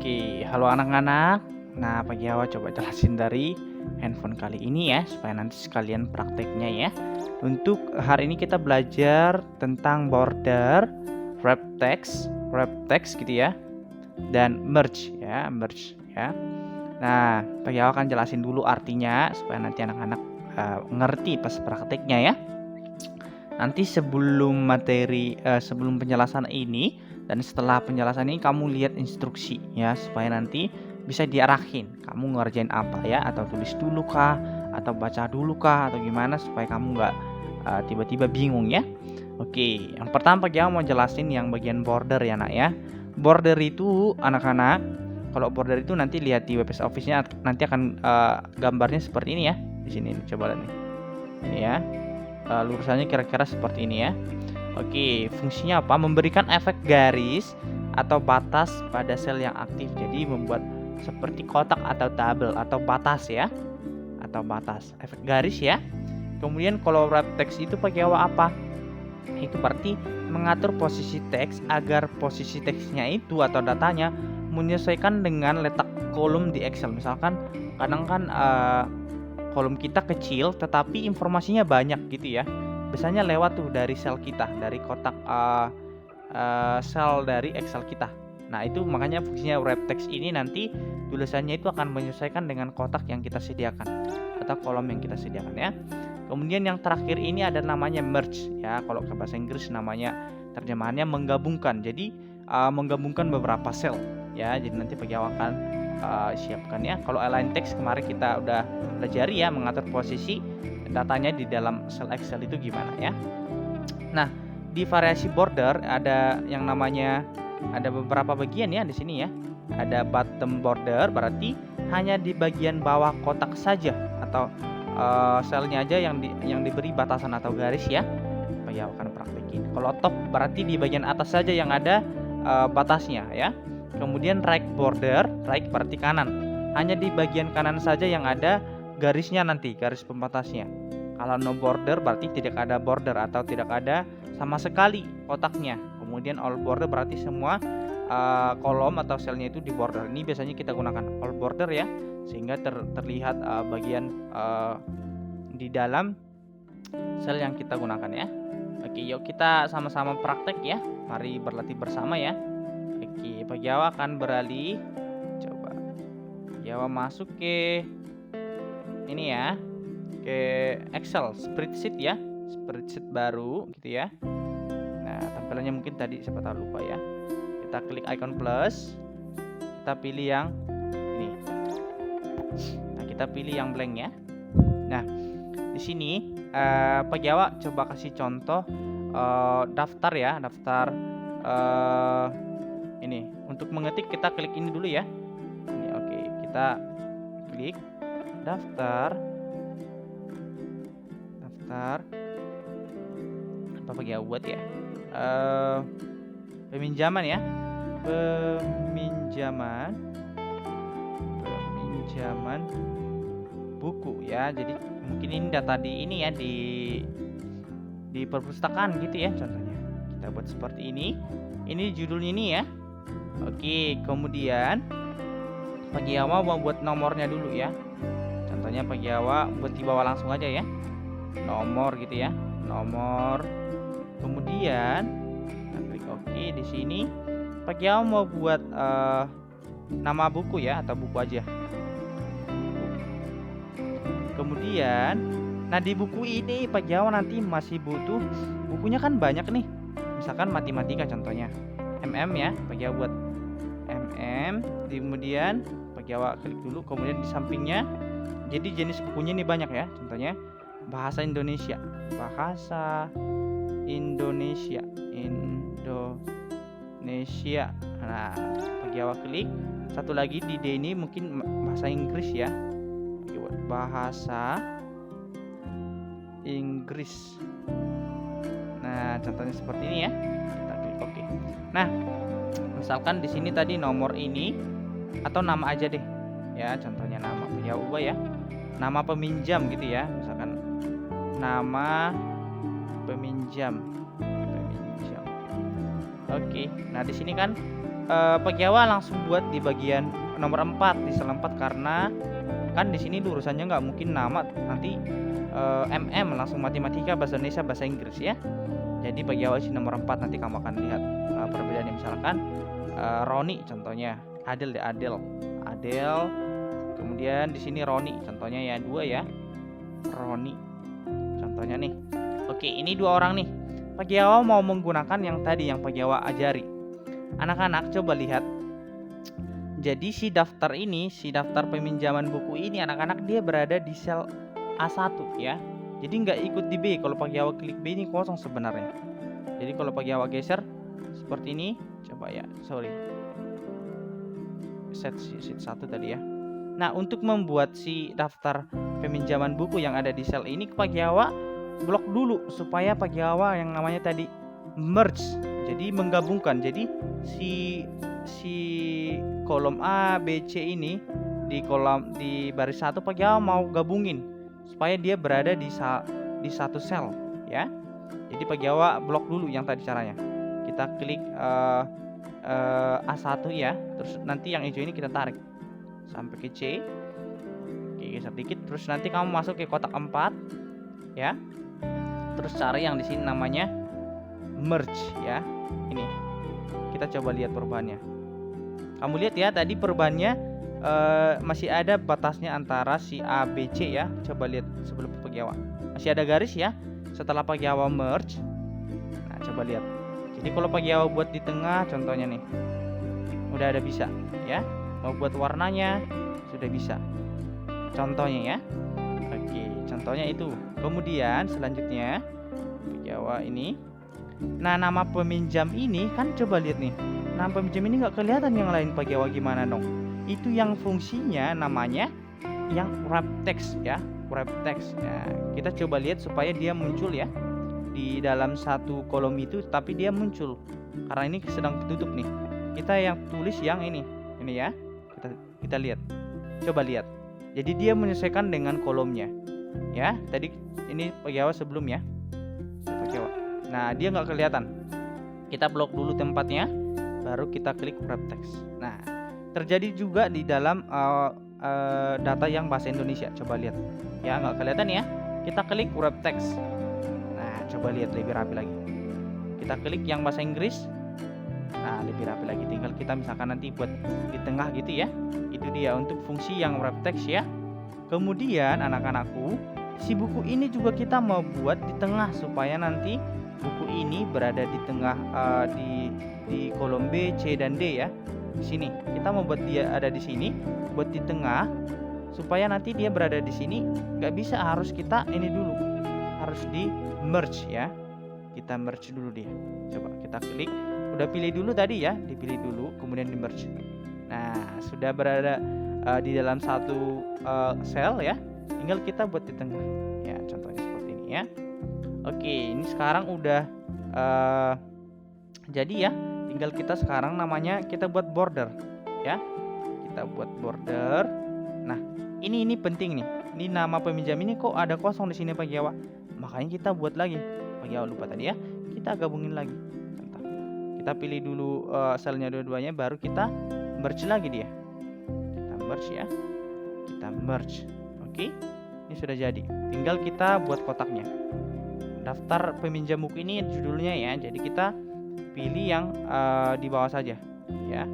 Oke, halo anak-anak. Nah, pagi awal coba jelasin dari handphone kali ini ya, supaya nanti sekalian prakteknya ya. Untuk hari ini kita belajar tentang border, wrap text gitu ya, dan merge ya. Nah, pagi awal akan jelasin dulu artinya supaya nanti anak-anak ngerti pas prakteknya ya. Nanti sebelum sebelum penjelasan ini dan setelah penjelasan ini kamu lihat instruksi ya, supaya nanti bisa diarahin kamu ngerjain apa ya, atau tulis dulu kah, atau baca dulu kah, atau gimana supaya kamu nggak tiba-tiba bingung ya. Oke, yang pertama pagi mau jelasin yang bagian border ya nak ya. Border itu anak-anak, kalau border itu nanti lihat di website office-nya, nanti akan gambarnya seperti ini ya. Di sini coba lihat nih. Ini ya. Lurusannya kira-kira seperti ini ya. Oke, fungsinya apa? Memberikan efek garis atau batas pada sel yang aktif. Jadi membuat seperti kotak atau tabel atau batas ya. Atau batas, efek garis ya. Kemudian kalau wrap text itu pakai apa? Itu berarti mengatur posisi teks agar posisi teksnya itu atau datanya menyesuaikan dengan letak kolom di Excel. Misalkan kadang kan kolom kita kecil tetapi informasinya banyak gitu ya. Biasanya lewat tuh dari sel kita, dari kotak sel dari Excel kita. Nah, itu makanya fungsinya wrap text ini nanti tulisannya itu akan menyesuaikan dengan kotak yang kita sediakan atau kolom yang kita sediakan ya. Kemudian yang terakhir ini ada namanya merge ya. Kalau ke bahasa Inggris namanya terjemahannya menggabungkan. Jadi menggabungkan beberapa sel ya. Jadi nanti bagi awal akan siapkan ya. Kalau align text kemarin kita udah pelajari ya, mengatur posisi datanya di dalam sel Excel itu gimana ya. Nah, di variasi border ada yang namanya, ada beberapa bagian ya di sini ya. Ada bottom border, berarti hanya di bagian bawah kotak saja atau selnya aja yang diberi batasan atau garis ya. Bagi awal akan praktekin. Kalau top berarti di bagian atas saja yang ada batasnya ya. Kemudian right border, right berarti kanan. Hanya di bagian kanan saja yang ada garisnya nanti, garis pembatasnya. Kalau no border berarti tidak ada border atau tidak ada sama sekali kotaknya. Kemudian all border berarti semua kolom atau selnya itu di border. Ini biasanya kita gunakan all border ya, sehingga terlihat bagian di dalam sel yang kita gunakan ya. Oke, yuk kita sama-sama praktek ya. Mari berlatih bersama ya. Oke, Pak Jawa akan beralih. Coba Jawa masuk ke ini ya, ke Excel spreadsheet ya, spreadsheet baru gitu ya. Nah, tampilannya mungkin tadi siapa tahu lupa ya. Kita klik icon plus, kita pilih yang ini. Nah, kita pilih yang blank ya. Nah, di sini Pak Jawa coba kasih contoh daftar ya, daftar ini. Untuk mengetik kita klik ini dulu ya. Ini oke, kita klik daftar apa Pak Jawa buat ya? Peminjaman ya. Peminjaman buku ya. Jadi mungkin ini data di ini ya, di perpustakaan gitu ya contohnya. Kita buat seperti ini. Ini judulnya ini ya. Oke, kemudian Pak Jawa mau buat nomornya dulu ya. Contohnya Pak Jawa buat di bawah langsung aja ya. Nomor gitu ya. Nomor. Kemudian kita klik oke. Di sini Pak Jawa mau buat nama buku ya, atau buku aja. Kemudian, nah di buku ini Pak Jawa nanti masih butuh, bukunya kan banyak nih. Misalkan matematika contohnya, MM ya, Pak Jawa buat MM. Kemudian Pak Jawa klik dulu, kemudian di sampingnya, jadi jenis bukunya ini banyak ya. Contohnya bahasa Indonesia, Nah, Pak Jawa klik. Satu lagi di D ini mungkin bahasa Inggris ya. Bahasa Inggris. Nah, contohnya seperti ini ya. Kita klik oke. Nah, misalkan di sini tadi nomor ini atau nama aja deh. Ya, contohnya nama ya, ubah ya. Nama peminjam gitu ya. Misalkan nama peminjam. Oke. Nah, di sini kan Pak Jawa langsung buat di bagian nomor 4 di sel 4 karena kan di sini lurusannya nggak mungkin nama nanti langsung matematika, bahasa Indonesia, bahasa Inggris ya. Jadi Pak Jawa isi nomor 4 nanti kamu akan lihat perbedaannya, misalkan Roni contohnya, Adel ya Adel. Kemudian di sini Roni contohnya ya 2 ya. Roni contohnya nih. Oke, ini 2 orang nih. Pak Jawa mau menggunakan yang tadi yang Pak Jawa ajari. Anak-anak coba lihat. Jadi si daftar peminjaman buku ini anak-anak dia berada di sel A1 ya. Jadi nggak ikut di B. Kalau Pak Jawa klik B ini kosong sebenarnya. Jadi kalau Pak Jawa geser seperti ini, coba ya, set 1 tadi ya. Nah, untuk membuat si daftar peminjaman buku yang ada di sel ini, Pak Jawa blok dulu supaya Pak Jawa yang namanya tadi merge. Jadi menggabungkan. Jadi si kolom A, B, C ini di baris 1 Pak Jawa mau gabungin supaya dia berada di satu sel ya. Jadi Pak Jawa blok dulu yang tadi caranya. Kita klik A1 ya. Terus nanti yang hijau ini kita tarik sampai ke C. Oke, geser dikit. Terus nanti kamu masuk ke kotak 4 ya. Terus cari yang di sini namanya merge ya. Ini kita coba lihat perubahannya. Kamu lihat ya, tadi perubahannya masih ada batasnya antara si A, B, C ya. Coba lihat sebelum Pak Jawa masih ada garis ya. Setelah Pak Jawa merge, nah coba lihat. Jadi kalau Pak Jawa buat di tengah contohnya nih, udah ada bisa ya. Mau buat warnanya sudah bisa. Contohnya ya. Oke, contohnya itu. Kemudian selanjutnya Pak Jawa ini. Nah, nama peminjam ini kan coba lihat nih. Nama peminjam ini nggak kelihatan yang lain Pak Jawa gimana dong? Itu yang fungsinya namanya yang wrap text ya, wrap text. Nah, kita coba lihat supaya dia muncul ya di dalam satu kolom itu, tapi dia muncul karena ini sedang tertutup nih. Kita yang tulis yang ini ya. Kita lihat. Coba lihat. Jadi dia menyesuaikan dengan kolomnya. Ya, tadi ini Pak Jawa sebelum ya. Pak Jawa. Nah, dia nggak kelihatan. Kita blok dulu tempatnya, baru kita klik wrap text. Nah, terjadi juga di dalam data yang bahasa Indonesia. Coba lihat. Ya, nggak kelihatan ya. Kita klik wrap text. Nah, coba lihat lebih rapi lagi. Kita klik yang bahasa Inggris. Nah, lebih rapi lagi. Tinggal kita misalkan nanti buat di tengah gitu ya. Itu dia untuk fungsi yang wrap text ya. Kemudian anak-anakku, si buku ini juga kita mau buat di tengah supaya nanti buku ini berada di tengah di kolom B, C dan D ya. Di sini kita mau buat dia ada di sini, buat di tengah supaya nanti dia berada di sini. Nggak bisa, harus kita ini dulu, harus di merge ya. Kita merge dulu dia. Coba kita klik. Udah pilih dulu tadi ya, dipilih dulu, kemudian di merge. Nah, sudah berada di dalam satu sel ya. Tinggal kita buat di tengah. Ya, contohnya seperti ini ya. Oke, ini sekarang udah jadi ya. Tinggal kita sekarang namanya kita buat border ya. Kita buat border. Nah, ini penting nih. Ini nama peminjam ini kok ada kosong di sini Pak Jawa. Makanya kita buat lagi. Pak Jawa lupa tadi ya. Kita gabungin lagi. Bentar. Kita pilih dulu selnya dua-duanya, baru kita merge lagi dia. Kita merge ya. Kita merge. Oke. Ini sudah jadi. Tinggal kita buat kotaknya. Daftar peminjam buku ini judulnya ya. Jadi kita pilih yang di bawah saja ya.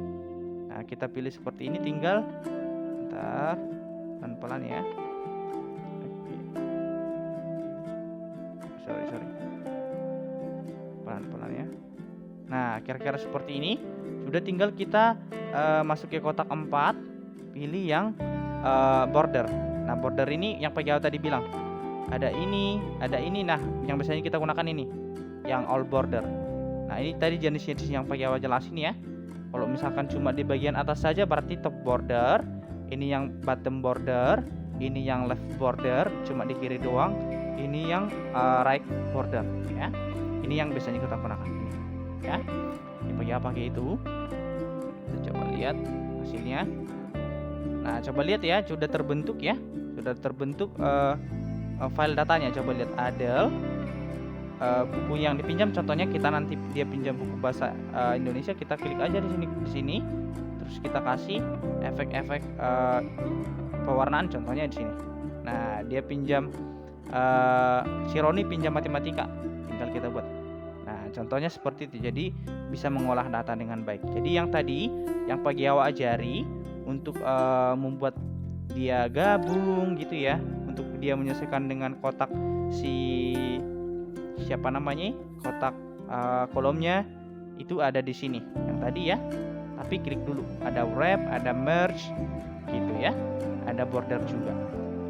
Nah, kita pilih seperti ini, tinggal bentar, pelan-pelan ya. Oke. Sorry. Pelan-pelan ya. Nah, kira-kira seperti ini. Sudah, tinggal kita masuk ke kotak 4, pilih yang border. Nah, border ini yang Pak Jawa tadi bilang. Ada ini. Nah, yang biasanya kita gunakan ini, yang all border. Nah, ini tadi jenis-jenis yang Pak Jawa jelasin ya. Kalau misalkan cuma di bagian atas saja berarti top border. Ini yang bottom border. Ini yang left border, cuma di kiri doang. Ini yang right border ya. Ini yang biasanya kita gunakan ini ya. Ini Pak Jawa pakai itu. Kita coba lihat hasilnya. Nah, coba lihat ya, sudah terbentuk ya. Sudah terbentuk file datanya. Coba lihat Adel. buku yang dipinjam. Contohnya kita nanti dia pinjam buku bahasa Indonesia, kita klik aja di sini, terus kita kasih efek-efek pewarnaan, contohnya di sini. Nah, dia pinjam si Roni pinjam matematika, tinggal kita buat. Nah, contohnya seperti itu. Jadi bisa mengolah data dengan baik. Jadi yang tadi yang Pak Giawa ajari untuk membuat dia gabung gitu ya, untuk dia menyesuaikan dengan kotak siapa namanya, kotak kolomnya itu ada di sini yang tadi ya. Tapi klik dulu, ada wrap, ada merge gitu ya, ada border juga.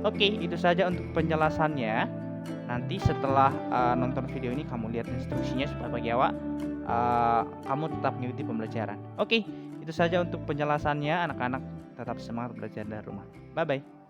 Oke, itu saja untuk penjelasannya. Nanti setelah nonton video ini kamu lihat instruksinya supaya Pak Giawa kamu tetap mengikuti pembelajaran. Oke, itu saja untuk penjelasannya. Anak-anak tetap semangat belajar dari rumah. Bye bye.